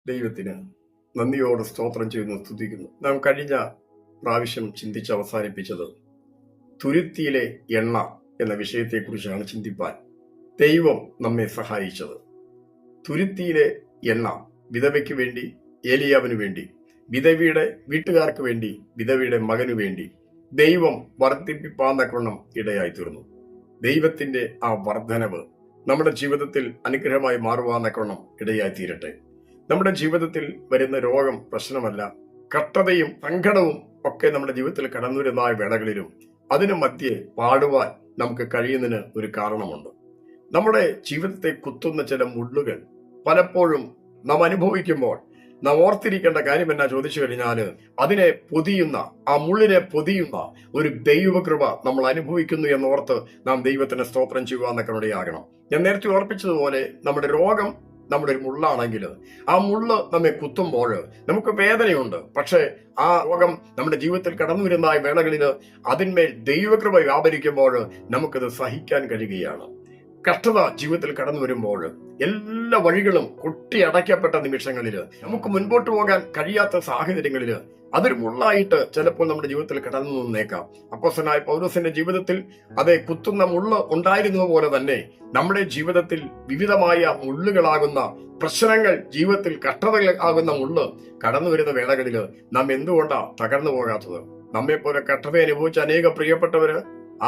ദൈവത്തിന് നന്ദിയോടെ സ്തോത്രം ചെയ്യുന്നു, സ്തുതിക്കുന്നു. നാം കഴിഞ്ഞ പ്രാവശ്യം ചിന്തിച്ച് അവസാനിപ്പിച്ചത് തുരുത്തിയിലെ എണ്ണ എന്ന വിഷയത്തെക്കുറിച്ചാണ് ചിന്തിപ്പാൻ ദൈവം നമ്മെ സഹായിച്ചത്. തുരുത്തിയിലെ എണ്ണ വിധവയ്ക്ക് വേണ്ടി, ഏലിയാവിന് വേണ്ടി, വിധവയുടെ വീട്ടുകാർക്ക് വേണ്ടി, വിധവയുടെ മകനു വേണ്ടി ദൈവം വർദ്ധിപ്പിപ്പാന്നക്കൊണ്ണം ഇടയായി തീർന്നു. ദൈവത്തിന്റെ ആ വർധനവ് നമ്മുടെ ജീവിതത്തിൽ അനുഗ്രഹമായി മാറുവാന്നക്കൊണ്ണം ഇടയായി തീരട്ടെ. നമ്മുടെ ജീവിതത്തിൽ വരുന്ന രോഗം പ്രശ്നമല്ല, കഷ്ടതയും സങ്കടവും ഒക്കെ നമ്മുടെ ജീവിതത്തിൽ കടന്നു വരുന്ന വേളകളിലും അതിനു മധ്യേ പാടുവാൻ നമുക്ക് കഴിയുന്നതിന് ഒരു കാരണമുണ്ട്. നമ്മുടെ ജീവിതത്തെ കുത്തുന്ന ചില മുള്ളുകൾ പലപ്പോഴും നാം അനുഭവിക്കുമ്പോൾ നാം ഓർത്തിരിക്കേണ്ട കാര്യം എന്നാ ചോദിച്ചു കഴിഞ്ഞാൽ, അതിനെ പൊതിയുന്ന, ആ മുള്ളിനെ പൊതിയുന്ന ഒരു ദൈവകൃപ നമ്മൾ അനുഭവിക്കുന്നു എന്നോർത്ത് നാം ദൈവത്തിന് സ്തോത്രം ചെയ്യുവാന്നൊക്കെ ഇടയാകണം. ഞാൻ നേരത്തെ ഓർപ്പിച്ചതുപോലെ നമ്മുടെ രോഗം നമ്മുടെ ഒരു മുള്ളാണെങ്കിൽ ആ മുള്ള് നമ്മെ കുത്തുമ്പോൾ നമുക്ക് വേദനയുണ്ട്. പക്ഷെ ആ രോഗം നമ്മുടെ ജീവിതത്തിൽ കടന്നു വരുന്ന വേളകളിൽ അതിന്മേൽ ദൈവകൃപ വ്യാപരിക്കുമ്പോൾ നമുക്കത് സഹിക്കാൻ കഴിയുകയാണ്. കഷ്ടത ജീവിതത്തിൽ കടന്നു വരുമ്പോൾ എല്ലാ വഴികളും കൊട്ടിയടയ്ക്കപ്പെട്ട നിമിഷങ്ങളിൽ നമുക്ക് മുൻപോട്ട് പോകാൻ കഴിയാത്ത സാഹചര്യങ്ങളിൽ അതൊരു മുള്ളായിട്ട് ചിലപ്പോൾ നമ്മുടെ ജീവിതത്തിൽ കടന്നു നിന്നേക്കാം. അപ്പോസ്തലനായ പൗലോസിന്റെ ജീവിതത്തിൽ അതേ കുത്തുന്ന മുള്ള് ഉണ്ടായിരുന്നത് പോലെ തന്നെ നമ്മുടെ ജീവിതത്തിൽ വിവിധമായ മുള്ളുകളാകുന്ന പ്രശ്നങ്ങൾ, ജീവിതത്തിൽ കഷ്ടതകളാകുന്ന മുള്ള് കടന്നു വരുന്ന വേളകളിൽ നാം എന്തുകൊണ്ടാണ് തകർന്നു പോകാത്തത്? നമ്മെപ്പോലെ കഷ്ടത അനുഭവിച്ച അനേക പ്രിയപ്പെട്ടവര്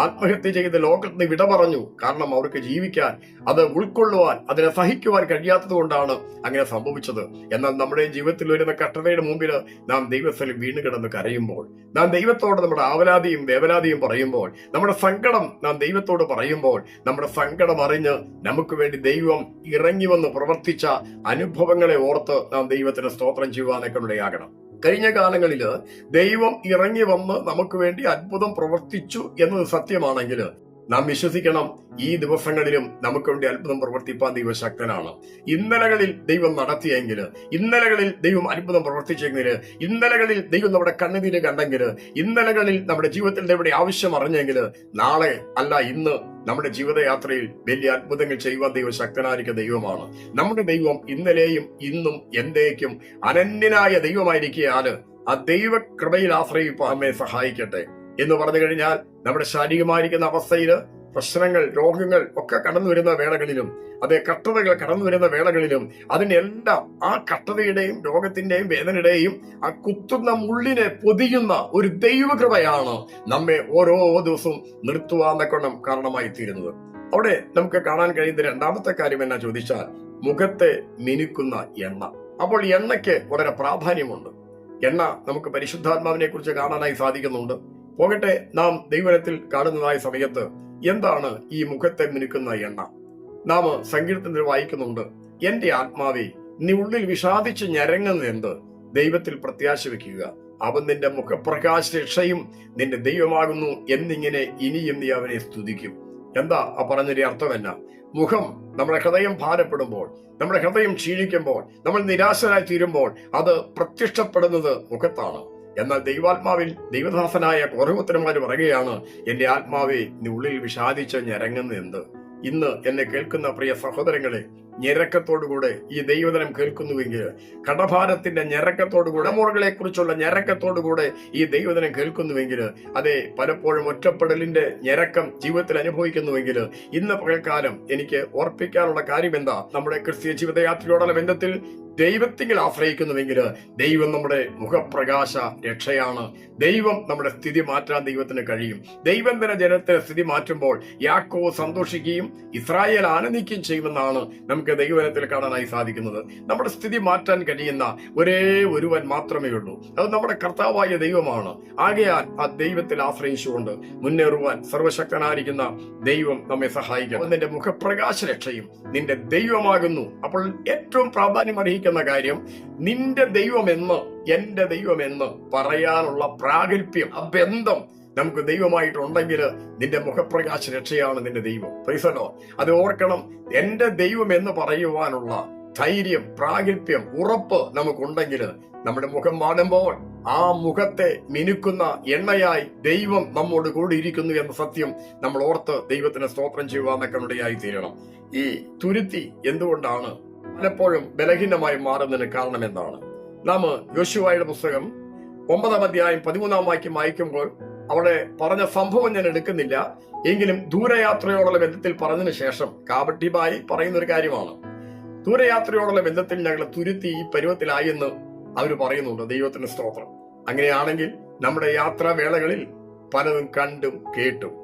ആത്മഹത്യ ചെയ്ത് ലോകത്തിന് വിട പറഞ്ഞു. കാരണം അവർക്ക് ജീവിക്കാൻ, അത് ഉൾക്കൊള്ളുവാൻ, അതിനെ സഹിക്കുവാൻ കഴിയാത്തത് കൊണ്ടാണ് അങ്ങനെ സംഭവിച്ചത്. എന്നാൽ നമ്മുടെ ജീവിതത്തിൽ വരുന്ന കഷ്ടതയുടെ മുമ്പിൽ നാം ദൈവത്തിൽ വീണ് കിടന്ന് കരയുമ്പോൾ, നാം ദൈവത്തോട് നമ്മുടെ ആവലാതിയും വേവലാതിയും പറയുമ്പോൾ, നമ്മുടെ സങ്കടം നാം ദൈവത്തോട് പറയുമ്പോൾ, നമ്മുടെ സങ്കടം അറിഞ്ഞ് നമുക്ക് വേണ്ടി ദൈവം ഇറങ്ങി വന്ന് പ്രവർത്തിച്ച അനുഭവങ്ങളെ ഓർത്ത് നാം ദൈവത്തിന് സ്തോത്രം ചെയ്യുവാനൊക്കെ ഇടയാകണം. കഴിഞ്ഞ കാലങ്ങളിൽ ദൈവം ഇറങ്ങി വന്ന് നമുക്ക് വേണ്ടി അത്ഭുതം പ്രവർത്തിച്ചു എന്നത് സത്യമാണെങ്കിൽ നാം വിശ്വസിക്കണം, ഈ ദിവസങ്ങളിലും നമുക്ക് വേണ്ടി അത്ഭുതം പ്രവർത്തിപ്പാൻ ദൈവം ശക്തനാണ്. ഇന്നലകളിൽ ദൈവം നടത്തിയെങ്കിൽ, ഇന്നലകളിൽ ദൈവം അത്ഭുതം പ്രവർത്തിച്ചെങ്കിൽ, ഇന്നലകളിൽ ദൈവം നമ്മുടെ കണ്ണുനീര് കണ്ടെങ്കിൽ, ഇന്നലകളിൽ നമ്മുടെ ജീവിതത്തിൽ ദൈവയുടെ ആവശ്യം അറിഞ്ഞെങ്കിൽ, നാളെ അല്ല ഇന്ന് നമ്മുടെ ജീവിതയാത്രയിൽ വലിയ അത്ഭുതങ്ങൾ ചെയ്യുവാൻ ദൈവം ശക്തനായിരിക്കുന്ന ദൈവമാണ്. നമ്മുടെ ദൈവം ഇന്നലെയും ഇന്നും എന്നേക്കും അനന്യനായ ദൈവമായിരിക്കാൽ ആ ദൈവകൃപയിൽ ആശ്രയിപ്പാൻ നമ്മെ സഹായിക്കട്ടെ. എന്ന് പറഞ്ഞു കഴിഞ്ഞാൽ നമ്മുടെ ശാരീരികമായിരിക്കുന്ന അവസ്ഥയിൽ പ്രശ്നങ്ങൾ, രോഗങ്ങൾ ഒക്കെ കടന്നു വരുന്ന വേളകളിലും, അതേ കഷ്ടതകൾ കടന്നു വരുന്ന വേളകളിലും അതിനെല്ലാം ആ കഷ്ടതയുടെയും രോഗത്തിന്റെയും വേദനയുടെയും ആ കുത്തുന്ന മുള്ളിനെ പൊതിയുന്ന ഒരു ദൈവകൃപയാണ് നമ്മെ ഓരോ ദിവസവും നിർത്തുവാന്നൊക്കെ കാരണമായി തീരുന്നത്. അവിടെ നമുക്ക് കാണാൻ കഴിയുന്ന രണ്ടാമത്തെ കാര്യം എന്നാ ചോദിച്ചാൽ, മുഖത്തെ മിനുക്കുന്ന എണ്ണ. അപ്പോൾ എണ്ണയ്ക്ക് വളരെ പ്രാധാന്യമുണ്ട്. എണ്ണ നമുക്ക് പരിശുദ്ധാത്മാവിനെ കുറിച്ച് കാണാനായി സാധിക്കുന്നുണ്ട്. പോകട്ടെ, നാം ദൈവത്തിൽ കാണുന്നതായ സമയത്ത് എന്താണ് ഈ മുഖത്തെ മിനുക്കുന്ന എണ്ണ? നാം സങ്കീർത്തനത്തിൽ വായിക്കുന്നുണ്ട്, എന്റെ ആത്മാവേ നീ ഉള്ളിൽ വിഷാദിച്ച് ഞരങ്ങുന്ന എന്ത്? ദൈവത്തിൽ പ്രത്യാശ വെക്കുക, അവൻ നിന്റെ മുഖപ്രകാശ രക്ഷയും നിന്റെ ദൈവമാകുന്നു എന്നിങ്ങനെ ഇനിയും നീ അവനെ സ്തുതിക്കും. എന്താ ആ പറഞ്ഞൊരു അർത്ഥം എന്നാ? മുഖം, നമ്മുടെ ഹൃദയം ഭാരപ്പെടുമ്പോൾ, നമ്മുടെ ഹൃദയം ക്ഷീണിക്കുമ്പോൾ, നമ്മൾ നിരാശരായി തീരുമ്പോൾ അത് പ്രത്യക്ഷപ്പെടുന്നത് മുഖത്താണ്. എന്നാൽ ദൈവാത്മാവിൽ ദൈവദാസനായ കോരപുത്രന്മാർ പറയുകയാണ്, എന്റെ ആത്മാവെ നീ ഉള്ളിൽ വിഷാദിച്ച് ഞരങ്ങുന്ന എന്ത്? ഇന്ന് എന്നെ കേൾക്കുന്ന പ്രിയ സഹോദരങ്ങളെ, ഞെരക്കത്തോടുകൂടെ ഈ ദൈവവചനം കേൾക്കുന്നുവെങ്കിൽ, കടഭാരത്തിന്റെ ഞെരക്കത്തോടുകൂടെ, മുറകളെ കുറിച്ചുള്ള ഞെരക്കത്തോടുകൂടെ ഈ ദൈവവചനം കേൾക്കുന്നുവെങ്കിൽ, അതെ പലപ്പോഴും ഒറ്റപ്പെടലിന്റെ ഞെരക്കം ജീവിതത്തിൽ അനുഭവിക്കുന്നുവെങ്കിൽ, ഇന്ന് പകൽക്കാലം എനിക്ക് ഓർപ്പിക്കാനുള്ള കാര്യം എന്താ? നമ്മുടെ ക്രിസ്തീയ ജീവിതയാത്രയോടുള്ള ബന്ധത്തിൽ ദൈവത്തിൽ ആശ്രയിക്കുന്നുവെങ്കിൽ ദൈവം നമ്മുടെ മുഖപ്രകാശ രക്ഷയാണ്. ദൈവം നമ്മുടെ സ്ഥിതി മാറ്റാൻ ദൈവത്തിന് കഴിയും. ദൈവം തന്നെ ജനത്തിന്റെ സ്ഥിതി മാറ്റുമ്പോൾ യാക്കോബ് സന്തോഷിക്കുകയും ഇസ്രായേൽ ആനന്ദിക്കുകയും ചെയ്യുമെന്നാണ് നമുക്ക് ദൈവവചനത്തിൽ കാണാനായി സാധിക്കുന്നത്. നമ്മുടെ സ്ഥിതി മാറ്റാൻ കഴിയുന്ന ഒരേ ഒരുവൻ മാത്രമേ ഉള്ളൂ, അത് നമ്മുടെ കർത്താവായ ദൈവമാണ്. ആകയാൽ ആ ദൈവത്തിൽ ആശ്രയിച്ചുകൊണ്ട് മുന്നേറുവാൻ സർവശക്തനായിരിക്കുന്ന ദൈവം നമ്മെ സഹായിക്കും. നിന്റെ മുഖപ്രകാശ രക്ഷയും നിന്റെ ദൈവമാകുന്നു. അപ്പോൾ ഏറ്റവും പ്രാധാന്യം അർഹിക്കുന്ന കാര്യം, നിന്റെ ദൈവമെന്ന്, എന്റെ ദൈവമെന്ന് പറയാനുള്ള പ്രാഗൽഭ്യം, ആ ബന്ധം നമുക്ക് ദൈവമായിട്ടുണ്ടെങ്കിൽ നിന്റെ മുഖപ്രകാശ രക്ഷയാണ് നിന്റെ ദൈവം. Praise the Lord. അത് ഓർക്കണം. എന്റെ ദൈവം എന്ന് പറയുവാനുള്ള ധൈര്യം, പ്രാഗൽഭ്യം, ഉറപ്പ് നമുക്കുണ്ടെങ്കിൽ നമ്മുടെ മുഖം കാണുമ്പോൾ ആ മുഖത്തെ മിനുക്കുന്ന എണ്ണയായി ദൈവം നമ്മോട് കൂടി ഇരിക്കുന്നു എന്ന സത്യം നമ്മൾ ഓർത്ത് ദൈവത്തിന് സ്തോത്രം ചെയ്യുവാനൊക്കെ ഇടയായി തീരണം. ഈ തുരുത്തി എന്തുകൊണ്ടാണ് പലപ്പോഴും ബലഹീനമായി മാറുന്നതിന് കാരണം എന്താണ്? നാം യോശുവയുടെ പുസ്തകം 9-ാം അധ്യായം 13-ാം വാക്യം വായിക്കുമ്പോൾ അവിടെ പറഞ്ഞ സംഭവം ഞാൻ എടുക്കുന്നില്ല, എങ്കിലും ദൂരയാത്രയോടുള്ള ബന്ധത്തിൽ പറഞ്ഞതിന് ശേഷം കാപട്യമായി പറയുന്ന ഒരു കാര്യമാണ്. ദൂരയാത്രയോടുള്ള ബന്ധത്തിൽ ഞങ്ങൾ തുരുത്തി ഈ പരുവത്തിലായി എന്ന് അവർ പറയുന്നുണ്ട്. ദൈവത്തിന് സ്തോത്രം. അങ്ങനെയാണെങ്കിൽ നമ്മുടെ യാത്രാവേളകളിൽ പലതും കണ്ടും കേട്ടും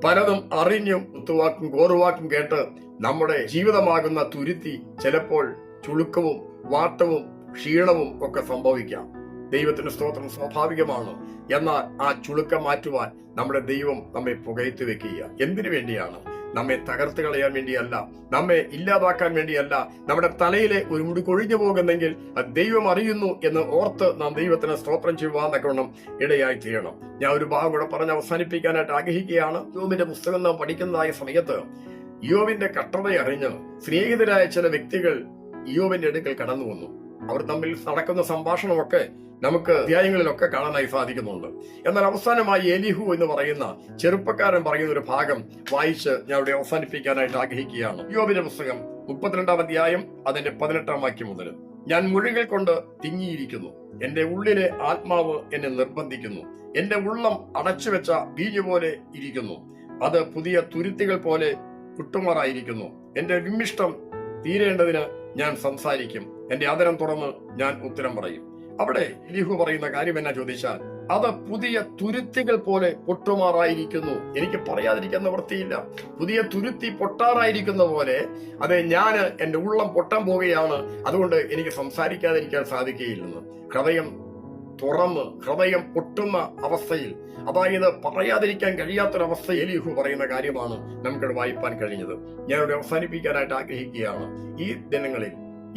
പലതും അറിഞ്ഞും കുത്തുവാക്കും കോറുവാക്കും കേട്ട് നമ്മുടെ ജീവിതമാകുന്ന തുരുത്തി ചിലപ്പോൾ ചുളുക്കവും വാട്ടവും ക്ഷീണവും ഒക്കെ സംഭവിക്കാം. ദൈവത്തിന് സ്തോത്രം സ്വാഭാവികമാണ്. എന്നാൽ ആ ചുളുക്കം മാറ്റുവാൻ നമ്മുടെ ദൈവം നമ്മെ പുകയത്ത് വെക്കുക. എന്തിനു വേണ്ടിയാണ്? നമ്മെ തകർത്ത് കളയാൻ വേണ്ടിയല്ല, നമ്മെ ഇല്ലാതാക്കാൻ വേണ്ടിയല്ല. നമ്മുടെ തലയിലെ ഒരു മുടി കൊഴിഞ്ഞു പോകുന്നെങ്കിൽ അത് ദൈവം അറിയുന്നു എന്ന് ഓർത്ത് നാം ദൈവത്തിന് സ്തോത്രം ചെയ്യുവാന്നൊക്കെ ഇടയായി തീരണം. ഞാൻ ഒരു ഭാഗം കൂടെ പറഞ്ഞ് അവസാനിപ്പിക്കാനായിട്ട് ആഗ്രഹിക്കുകയാണ്. യോബിന്റെ പുസ്തകം നാം പഠിക്കുന്നതായ സമയത്ത് യോബിന്റെ കഷ്ടത അറിഞ്ഞ് സ്നേഹിതരായ ചില വ്യക്തികൾ യോബിന്റെ അടുക്കൽ കടന്നു വന്നു. അവർ തമ്മിൽ നടക്കുന്ന സംഭാഷണമൊക്കെ നമുക്ക് അധ്യായങ്ങളിലൊക്കെ കാണാനായി സാധിക്കുന്നുണ്ട്. എന്നാൽ അവസാനമായി എലിഹു എന്ന് പറയുന്ന ചെറുപ്പക്കാരൻ പറയുന്ന ഒരു ഭാഗം വായിച്ച് ഞാൻ ഇവിടെ അവസാനിപ്പിക്കാനായിട്ട് ആഗ്രഹിക്കുകയാണ്. യോബിന്റെ പുസ്തകം 32-ാം അധ്യായം അതിന്റെ 18-ാം വാക്യം മുതൽ. ഞാൻ മുഴുകൾ കൊണ്ട് തിങ്ങിയിരിക്കുന്നു, എന്റെ ഉള്ളിലെ ആത്മാവ് എന്നെ നിർബന്ധിക്കുന്നു, എന്റെ ഉള്ളം അടച്ചുവെച്ച വീഞ്ഞു പോലെ ഇരിക്കുന്നു, അത് പുതിയ തുരുത്തികൾ പോലെ കുട്ടുമാറായിരിക്കുന്നു. എന്റെ വിമ്മിഷ്ടം തീരേണ്ടതിന് ഞാൻ സംസാരിക്കും, എന്റെ അധരം തുറന്ന് ഞാൻ ഉത്തരം പറയും. അവിടെ എലീഹു പറയുന്ന കാര്യം എന്നാ ചോദിച്ചാൽ, അത് പുതിയ തുരുത്തികൾ പോലെ പൊട്ടുമാറായിരിക്കുന്നു. എനിക്ക് പറയാതിരിക്കാൻ നിവൃത്തിയില്ല. പുതിയ തുരുത്തി പൊട്ടാറായിരിക്കുന്ന പോലെ അതെ, ഞാൻ എന്റെ ഉള്ളം പൊട്ടാൻ പോവുകയാണ്. അതുകൊണ്ട് എനിക്ക് സംസാരിക്കാതിരിക്കാൻ സാധിക്കുകയില്ലെന്ന്. ഹൃദയം തുറന്ന് ഹൃദയം പൊട്ടുന്ന അവസ്ഥയിൽ, അതായത് പറയാതിരിക്കാൻ കഴിയാത്തൊരവസ്ഥ എലീഹു പറയുന്ന കാര്യമാണ് നമുക്കിവിടെ വായിപ്പാൻ കഴിഞ്ഞത്. ഞാനിവിടെ അവസാനിപ്പിക്കാനായിട്ട് ആഗ്രഹിക്കുകയാണ്. ഈ ദിനങ്ങളിൽ,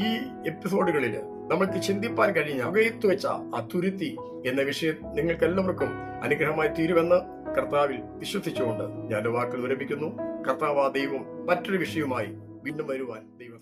ഈ എപ്പിസോഡുകളിൽ നമുക്ക് ചിന്തിപ്പാൻ കഴിഞ്ഞ പുകയത്ത് വെച്ച ആ തുരുത്തി എന്ന വിഷയം നിങ്ങൾക്ക് എല്ലാവർക്കും അനുഗ്രഹമായി തീരുമെന്ന് കർത്താവിൽ വിശ്വസിച്ചുകൊണ്ട് ഞാൻ വാക്കുകൾ വിരമിക്കുന്നു. കർത്താവ് ദൈവം മറ്റൊരു വിഷയവുമായി വീണ്ടും വരുവാൻ ദൈവം